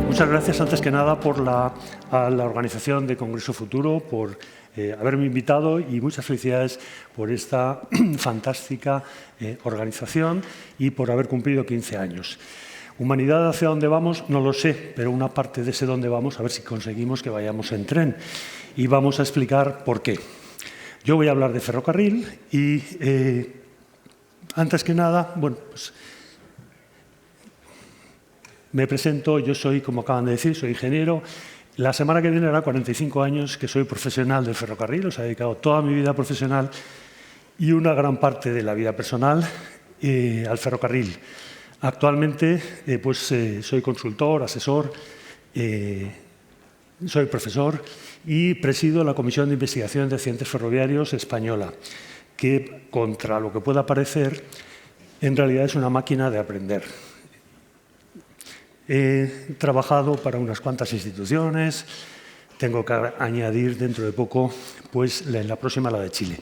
Muchas gracias, antes que nada, a la organización de Congreso Futuro, por haberme invitado, y muchas felicidades por esta fantástica organización y por haber cumplido 15 años. Humanidad, ¿hacia dónde vamos? No lo sé, pero una parte de ese dónde vamos, a ver si conseguimos que vayamos en tren. Y vamos a explicar por qué. Yo voy a hablar de ferrocarril y, antes que nada, bueno, pues, me presento. Yo soy, como acaban de decir, soy ingeniero. La semana que viene hará 45 años que soy profesional del ferrocarril, os he dedicado toda mi vida profesional y una gran parte de la vida personal al ferrocarril. Actualmente soy consultor, asesor, soy profesor y presido la Comisión de Investigación de Accidentes Ferroviarios española, que, contra lo que pueda parecer, en realidad es una máquina de aprender. He trabajado para unas cuantas instituciones, tengo que añadir dentro de poco, pues en la próxima, la de Chile.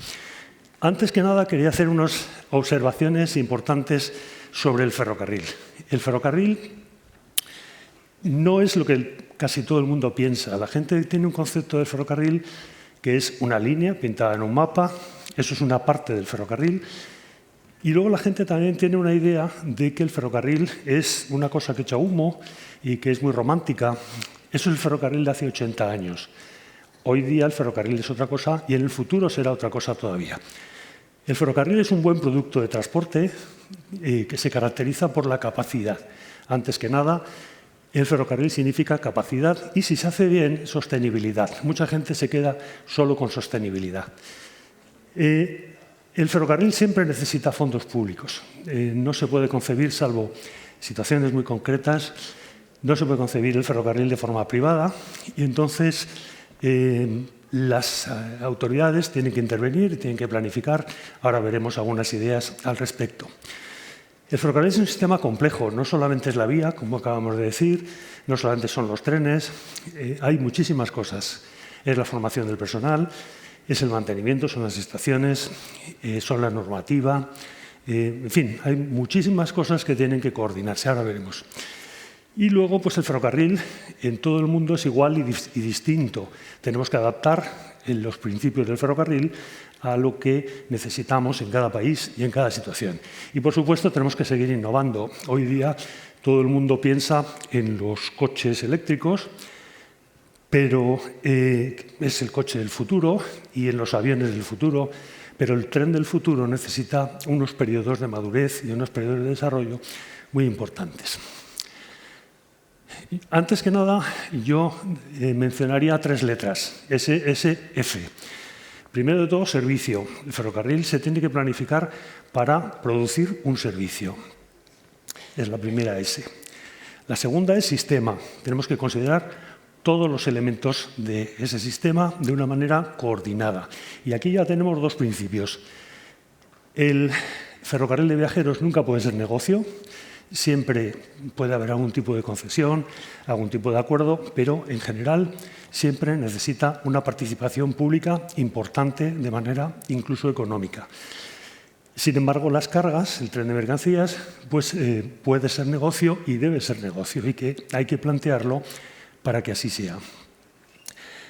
Antes que nada, quería hacer unas observaciones importantes sobre el ferrocarril. El ferrocarril no es lo que casi todo el mundo piensa. La gente tiene un concepto del ferrocarril que es una línea pintada en un mapa, eso es una parte del ferrocarril. Y luego la gente también tiene una idea de que el ferrocarril es una cosa que echa humo y que es muy romántica. Eso es el ferrocarril de hace 80 años. Hoy día el ferrocarril es otra cosa y en el futuro será otra cosa todavía. El ferrocarril es un buen producto de transporte que se caracteriza por la capacidad. Antes que nada, el ferrocarril significa capacidad y, si se hace bien, sostenibilidad. Mucha gente se queda solo con sostenibilidad. El ferrocarril siempre necesita fondos públicos. No se puede concebir, salvo situaciones muy concretas, no se puede concebir el ferrocarril de forma privada y entonces las autoridades tienen que intervenir, tienen que planificar. Ahora veremos algunas ideas al respecto. El ferrocarril es un sistema complejo, no solamente es la vía, como acabamos de decir, no solamente son los trenes, hay muchísimas cosas. Es la formación del personal, es el mantenimiento, son las estaciones, son la normativa, en fin, hay muchísimas cosas que tienen que coordinarse, ahora veremos. Y luego, pues el ferrocarril en todo el mundo es igual y distinto. Tenemos que adaptar los principios del ferrocarril a lo que necesitamos en cada país y en cada situación. Y, por supuesto, tenemos que seguir innovando. Hoy día todo el mundo piensa en los coches eléctricos, pero es el coche del futuro y en los aviones del futuro, pero el tren del futuro necesita unos periodos de madurez y unos periodos de desarrollo muy importantes. Antes que nada, yo mencionaría 3 letras, S, S, F. Primero de todo, servicio. El ferrocarril se tiene que planificar para producir un servicio. Es la primera S. La segunda es sistema. Tenemos que considerar todos los elementos de ese sistema de una manera coordinada. Y aquí ya tenemos 2 principios. El ferrocarril de viajeros nunca puede ser negocio. Siempre puede haber algún tipo de concesión, algún tipo de acuerdo, pero en general siempre necesita una participación pública importante de manera incluso económica. Sin embargo, las cargas, el tren de mercancías, pues puede ser negocio y debe ser negocio y que hay que plantearlo para que así sea.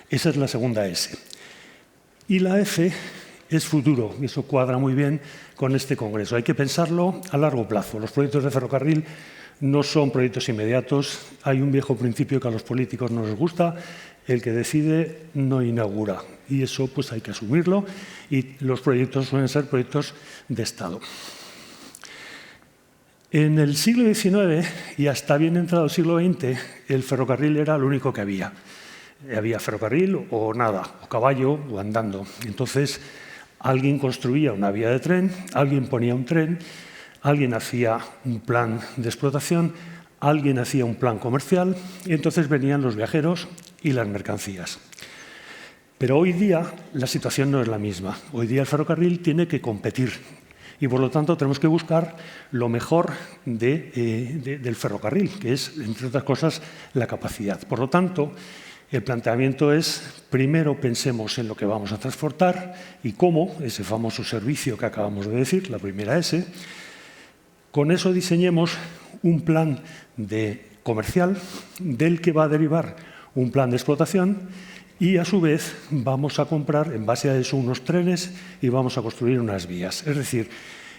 Esa es la segunda S. Y la F es futuro, y eso cuadra muy bien con este congreso. Hay que pensarlo a largo plazo. Los proyectos de ferrocarril no son proyectos inmediatos. Hay un viejo principio que a los políticos no les gusta: el que decide no inaugura. Y eso pues hay que asumirlo, y los proyectos suelen ser proyectos de Estado. En el siglo XIX y hasta bien entrado el siglo XX, el ferrocarril era lo único que había. Había ferrocarril o nada, o caballo o andando. Entonces, alguien construía una vía de tren, alguien ponía un tren, alguien hacía un plan de explotación, alguien hacía un plan comercial y entonces venían los viajeros y las mercancías. Pero hoy día la situación no es la misma. Hoy día el ferrocarril tiene que competir y, por lo tanto, tenemos que buscar lo mejor del ferrocarril, que es, entre otras cosas, la capacidad. Por lo tanto, El planteamiento es, primero pensemos en lo que vamos a transportar y cómo, ese famoso servicio que acabamos de decir, la primera S. Con eso diseñemos un plan comercial del que va a derivar un plan de explotación y, a su vez, vamos a comprar, en base a eso, unos trenes y vamos a construir unas vías. Es decir,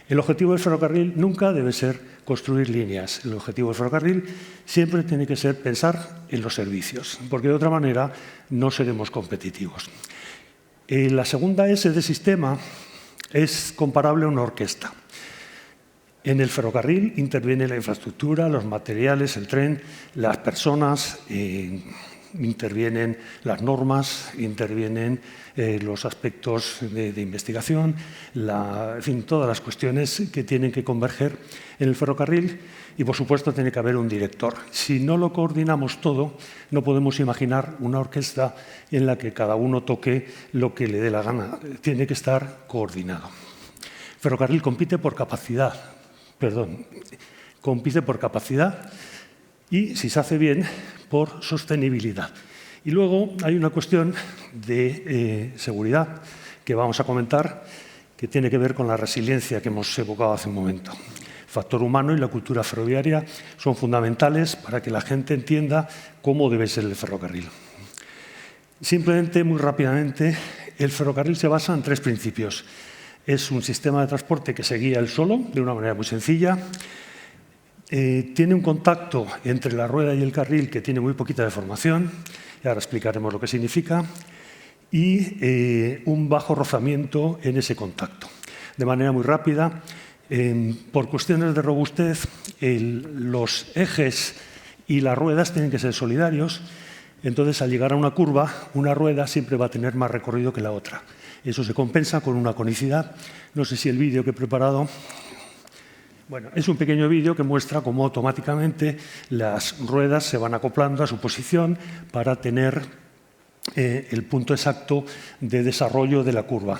el objetivo del ferrocarril nunca debe ser construir líneas. El objetivo del ferrocarril siempre tiene que ser pensar en los servicios, porque de otra manera no seremos competitivos. La segunda S de sistema es comparable a una orquesta. En el ferrocarril interviene la infraestructura, los materiales, el tren, las personas, intervienen las normas, intervienen los aspectos de investigación, en fin, todas las cuestiones que tienen que converger en el ferrocarril y, por supuesto, tiene que haber un director. Si no lo coordinamos todo, no podemos imaginar una orquesta en la que cada uno toque lo que le dé la gana. Tiene que estar coordinado. El ferrocarril compite por capacidad y, si se hace bien, por sostenibilidad. Y luego hay una cuestión de seguridad que vamos a comentar, que tiene que ver con la resiliencia que hemos evocado hace un momento. El factor humano y la cultura ferroviaria son fundamentales para que la gente entienda cómo debe ser el ferrocarril. Simplemente, muy rápidamente, el ferrocarril se basa en 3 principios. Es un sistema de transporte que se guía él solo, de una manera muy sencilla. Tiene un contacto entre la rueda y el carril que tiene muy poquita deformación, y ahora explicaremos lo que significa, y un bajo rozamiento en ese contacto. De manera muy rápida, por cuestiones de robustez, los ejes y las ruedas tienen que ser solidarios, entonces al llegar a una curva, una rueda siempre va a tener más recorrido que la otra. Eso se compensa con una conicidad. No sé si el vídeo que he preparado... Bueno, es un pequeño vídeo que muestra cómo automáticamente las ruedas se van acoplando a su posición para tener el punto exacto de desarrollo de la curva.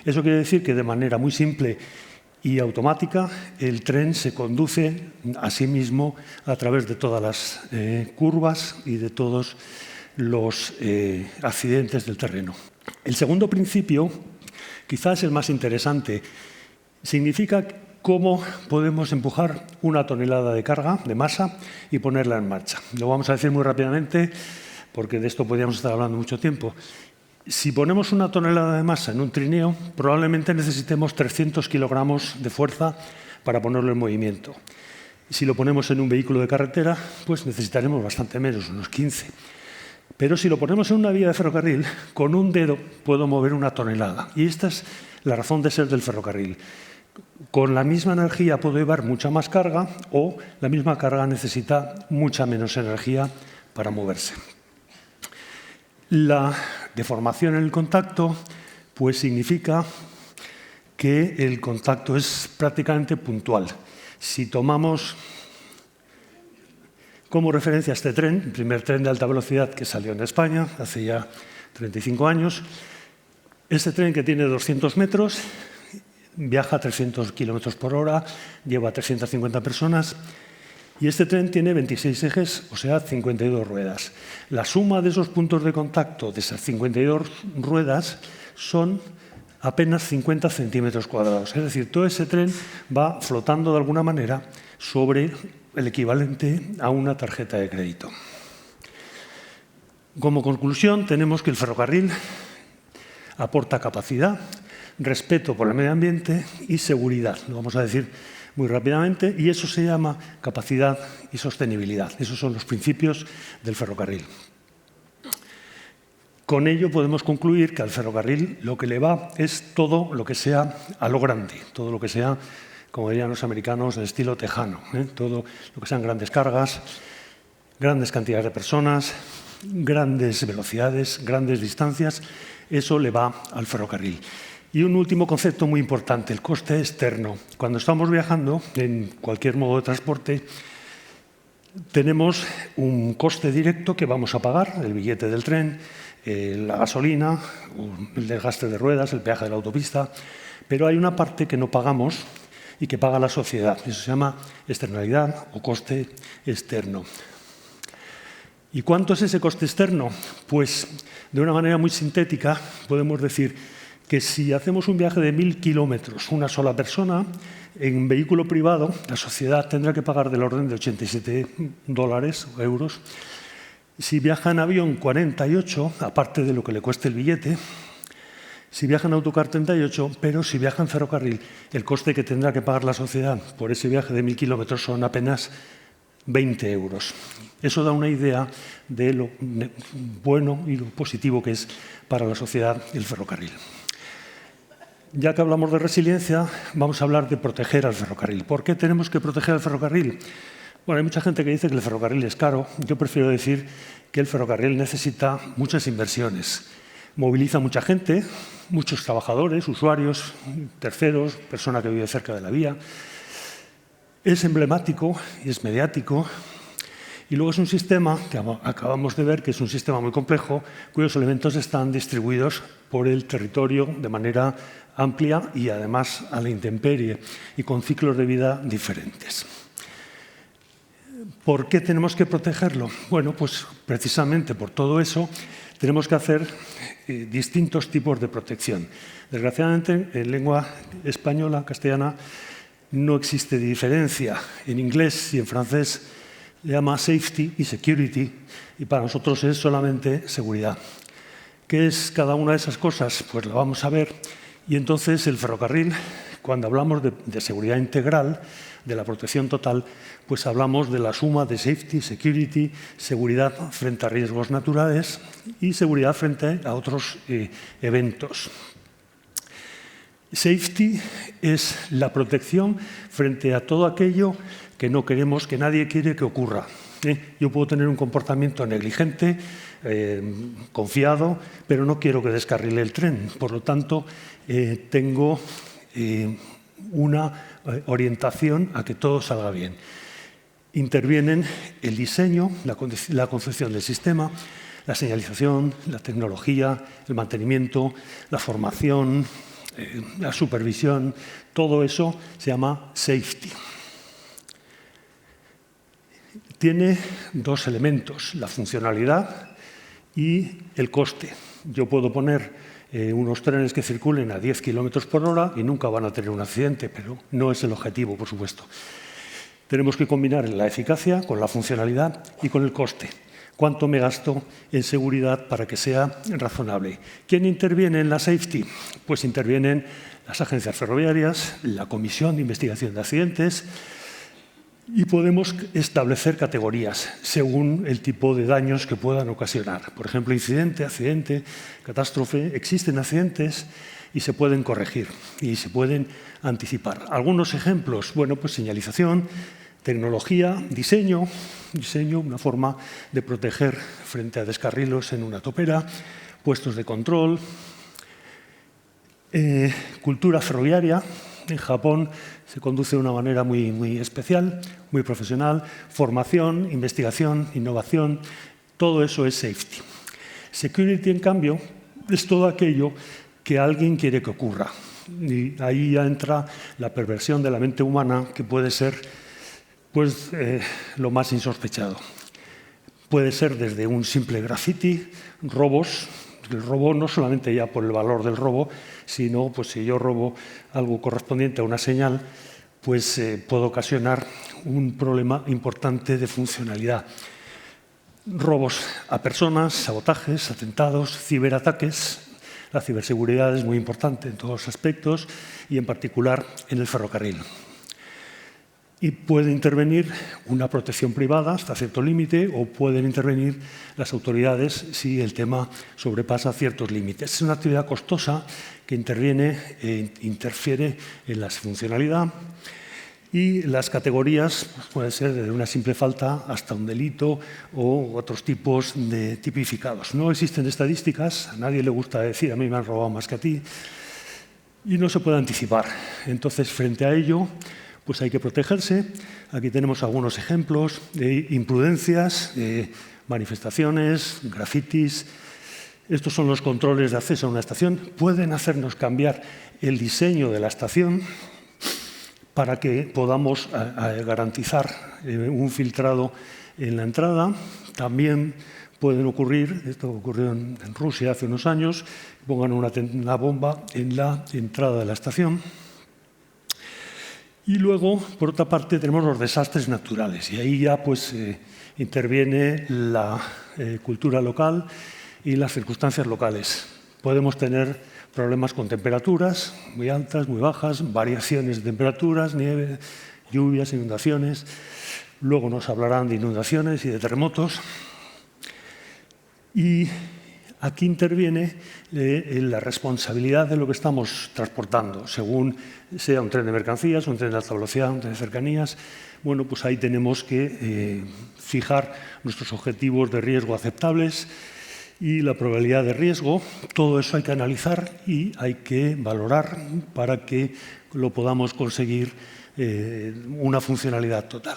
Eso quiere decir que de manera muy simple y automática el tren se conduce a sí mismo a través de todas las curvas y de todos los accidentes del terreno. El segundo principio, quizás el más interesante, significa cómo podemos empujar una tonelada de carga, de masa, y ponerla en marcha. Lo vamos a decir muy rápidamente, porque de esto podríamos estar hablando mucho tiempo. Si ponemos una tonelada de masa en un trineo, probablemente necesitemos 300 kilogramos de fuerza para ponerlo en movimiento. Si lo ponemos en un vehículo de carretera, pues necesitaremos bastante menos, unos 15. Pero si lo ponemos en una vía de ferrocarril, con un dedo puedo mover una tonelada. Y esta es la razón de ser del ferrocarril. Con la misma energía puedo llevar mucha más carga o la misma carga necesita mucha menos energía para moverse. La deformación en el contacto pues significa que el contacto es prácticamente puntual. Si tomamos como referencia este tren, el primer tren de alta velocidad que salió en España hace ya 35 años, este tren que tiene 200 metros, viaja a 300 kilómetros por hora, lleva 350 personas y este tren tiene 26 ejes, o sea, 52 ruedas. La suma de esos puntos de contacto de esas 52 ruedas son apenas 50 centímetros cuadrados. Es decir, todo ese tren va flotando de alguna manera sobre el equivalente a una tarjeta de crédito. Como conclusión, tenemos que el ferrocarril aporta capacidad, respeto por el medio ambiente y seguridad. Lo vamos a decir muy rápidamente y eso se llama capacidad y sostenibilidad. Esos son los principios del ferrocarril. Con ello podemos concluir que al ferrocarril lo que le va es todo lo que sea a lo grande, todo lo que sea, como dirían los americanos, el estilo tejano, todo lo que sean grandes cargas, grandes cantidades de personas, grandes velocidades, grandes distancias, eso le va al ferrocarril. Y un último concepto muy importante, el coste externo. Cuando estamos viajando en cualquier modo de transporte, tenemos un coste directo que vamos a pagar, el billete del tren, la gasolina, el desgaste de ruedas, el peaje de la autopista, pero hay una parte que no pagamos y que paga la sociedad. Eso se llama externalidad o coste externo. ¿Y cuánto es ese coste externo? Pues de una manera muy sintética podemos decir que si hacemos un viaje de 1.000 kilómetros, una sola persona, en vehículo privado, la sociedad tendrá que pagar del orden de 87 dólares o euros. Si viaja en avión, 48, aparte de lo que le cueste el billete. Si viaja en autocar, 38, pero si viaja en ferrocarril, el coste que tendrá que pagar la sociedad por ese viaje de 1.000 kilómetros son apenas 20 euros. Eso da una idea de lo bueno y lo positivo que es para la sociedad el ferrocarril. Ya que hablamos de resiliencia, vamos a hablar de proteger al ferrocarril. ¿Por qué tenemos que proteger al ferrocarril? Bueno, hay mucha gente que dice que el ferrocarril es caro. Yo prefiero decir que el ferrocarril necesita muchas inversiones. Moviliza mucha gente, muchos trabajadores, usuarios, terceros, persona que vive cerca de la vía. Es emblemático y es mediático. Y luego es un sistema que acabamos de ver que es un sistema muy complejo, cuyos elementos están distribuidos por el territorio de manera amplia y además a la intemperie y con ciclos de vida diferentes. ¿Por qué tenemos que protegerlo? Bueno, pues precisamente por todo eso tenemos que hacer distintos tipos de protección. Desgraciadamente, en lengua española, castellana, no existe diferencia. En inglés y en francés se llama safety y security, y para nosotros es solamente seguridad. ¿Qué es cada una de esas cosas? Pues la vamos a ver. Y entonces el ferrocarril, cuando hablamos de seguridad integral, de la protección total, pues hablamos de la suma de safety, security, seguridad frente a riesgos naturales y seguridad frente a otros eventos. Safety es la protección frente a todo aquello que no queremos, que nadie quiere que ocurra. Yo puedo tener un comportamiento negligente, confiado, pero no quiero que descarrile el tren. Por lo tanto, tengo una orientación a que todo salga bien. Intervienen el diseño, la concepción del sistema, la señalización, la tecnología, el mantenimiento, la formación, la supervisión. Todo eso se llama safety. Tiene dos elementos, la funcionalidad y el coste. Yo puedo poner unos trenes que circulen a 10 kilómetros por hora y nunca van a tener un accidente, pero no es el objetivo, por supuesto. Tenemos que combinar la eficacia con la funcionalidad y con el coste. ¿Cuánto me gasto en seguridad para que sea razonable? ¿Quién interviene en la safety? Pues intervienen las agencias ferroviarias, la Comisión de Investigación de Accidentes, y podemos establecer categorías según el tipo de daños que puedan ocasionar. Por ejemplo, incidente, accidente, catástrofe. Existen accidentes y se pueden corregir y se pueden anticipar. Algunos ejemplos, bueno, pues señalización, tecnología, diseño, una forma de proteger frente a descarrilos en una topera, puestos de control, cultura ferroviaria. En Japón se conduce de una manera muy especial, muy profesional. Formación, investigación, innovación, todo eso es safety. Security, en cambio, es todo aquello que alguien quiere que ocurra. Y ahí ya entra la perversión de la mente humana, que puede ser pues, lo más insospechado. Puede ser desde un simple graffiti, robos. El robo no solamente ya por el valor del robo, sino pues si yo robo algo correspondiente a una señal, pues puedo ocasionar un problema importante de funcionalidad. Robos a personas, sabotajes, atentados, ciberataques. La ciberseguridad es muy importante en todos los aspectos y en particular en el ferrocarril. Y puede intervenir una protección privada hasta cierto límite o pueden intervenir las autoridades si el tema sobrepasa ciertos límites. Es una actividad costosa que interviene e interfiere en la funcionalidad y las categorías pues, pueden ser desde una simple falta hasta un delito o otros tipos de tipificados. No existen estadísticas, a nadie le gusta decir a mí me han robado más que a ti y no se puede anticipar. Entonces, frente a ello, pues hay que protegerse. Aquí tenemos algunos ejemplos de imprudencias, de manifestaciones, grafitis. Estos son los controles de acceso a una estación. Pueden hacernos cambiar el diseño de la estación para que podamos garantizar un filtrado en la entrada. También pueden ocurrir, esto ocurrió en Rusia hace unos años, pongan una bomba en la entrada de la estación. Y luego, por otra parte, tenemos los desastres naturales. Y ahí ya pues, interviene la cultura local y las circunstancias locales. Podemos tener problemas con temperaturas muy altas, muy bajas, variaciones de temperaturas, nieve, lluvias, inundaciones. Luego nos hablarán de inundaciones y de terremotos. Y aquí interviene la responsabilidad de lo que estamos transportando, según sea un tren de mercancías, un tren de alta velocidad, un tren de cercanías. Bueno, pues ahí tenemos que fijar nuestros objetivos de riesgo aceptables y la probabilidad de riesgo. Todo eso hay que analizar y hay que valorar para que lo podamos conseguir una funcionalidad total.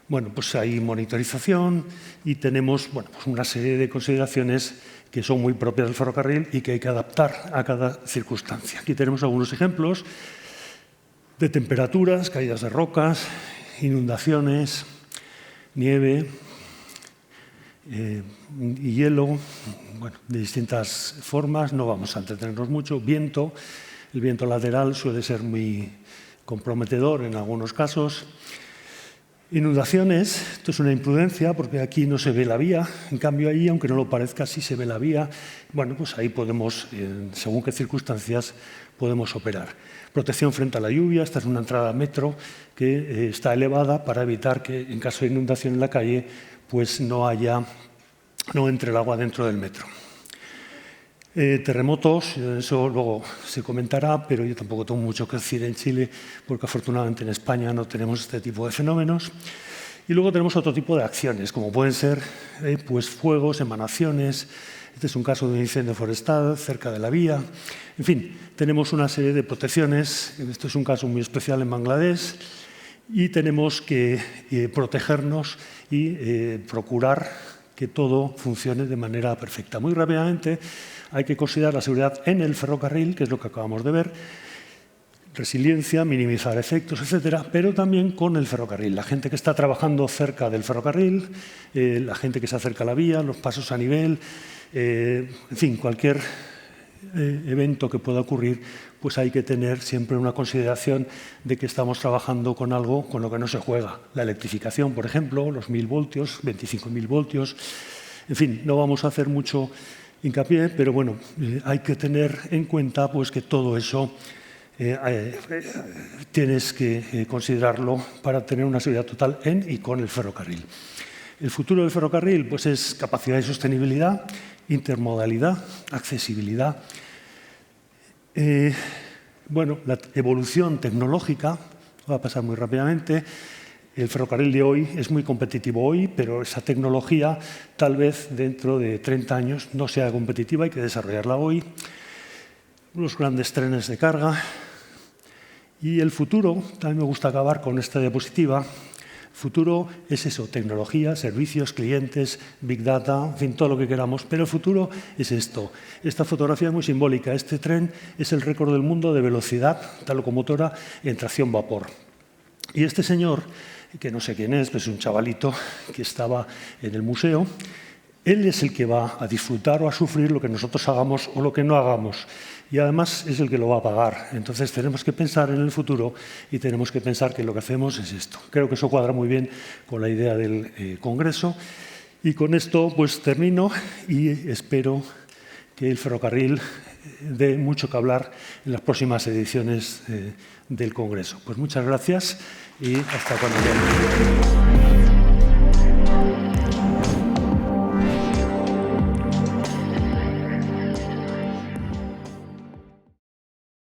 Bueno, pues hay monitorización y tenemos pues una serie de consideraciones que son muy propias del ferrocarril y que hay que adaptar a cada circunstancia. Aquí tenemos algunos ejemplos de temperaturas, caídas de rocas, inundaciones, nieve y hielo, bueno, de distintas formas, no vamos a entretenernos mucho. Viento, el viento lateral suele ser muy comprometedor en algunos casos. Inundaciones, esto es una imprudencia porque aquí no se ve la vía, en cambio ahí, aunque no lo parezca, sí se ve la vía. Bueno, pues ahí podemos, según qué circunstancias, podemos operar. Protección frente a la lluvia, esta es una entrada a metro que está elevada para evitar que en caso de inundación en la calle pues no entre el agua dentro del metro. Terremotos, eso luego se comentará, pero yo tampoco tengo mucho que decir en Chile porque afortunadamente en España no tenemos este tipo de fenómenos. Y luego tenemos otro tipo de acciones, como pueden ser pues fuegos, emanaciones. Este es un caso de un incendio forestal cerca de la vía. En fin, tenemos una serie de protecciones. Esto es un caso muy especial en Bangladesh y tenemos que protegernos y procurar que todo funcione de manera perfecta. Muy rápidamente, hay que considerar la seguridad en el ferrocarril, que es lo que acabamos de ver, resiliencia, minimizar efectos, etcétera, pero también con el ferrocarril. La gente que está trabajando cerca del ferrocarril, la gente que se acerca a la vía, los pasos a nivel, en fin, cualquier evento que pueda ocurrir, pues hay que tener siempre una consideración de que estamos trabajando con algo con lo que no se juega. La electrificación, por ejemplo, los 1000 voltios, 25.000 voltios. En fin, no vamos a hacer mucho hincapié, pero bueno, hay que tener en cuenta pues, que todo eso tienes que considerarlo para tener una seguridad total en y con el ferrocarril. El futuro del ferrocarril pues, es capacidad y sostenibilidad, intermodalidad, accesibilidad. Bueno, la evolución tecnológica va a pasar muy rápidamente. El ferrocarril de hoy es muy competitivo hoy, pero esa tecnología tal vez dentro de 30 años no sea competitiva, hay que desarrollarla hoy. Los grandes trenes de carga. Y el futuro, también me gusta acabar con esta diapositiva. El futuro es eso, tecnología, servicios, clientes, Big Data, en fin, todo lo que queramos. Pero el futuro es esto. Esta fotografía es muy simbólica. Este tren es el récord del mundo de velocidad, esta locomotora en tracción vapor. Y este señor, que no sé quién es, pero es un chavalito que estaba en el museo, él es el que va a disfrutar o a sufrir lo que nosotros hagamos o lo que no hagamos. Y además es el que lo va a pagar. Entonces tenemos que pensar en el futuro y tenemos que pensar que lo que hacemos es esto. Creo que eso cuadra muy bien con la idea del Congreso. Y con esto pues termino y espero que el ferrocarril dé mucho que hablar en las próximas ediciones del Congreso. Pues muchas gracias y hasta cuando quieran.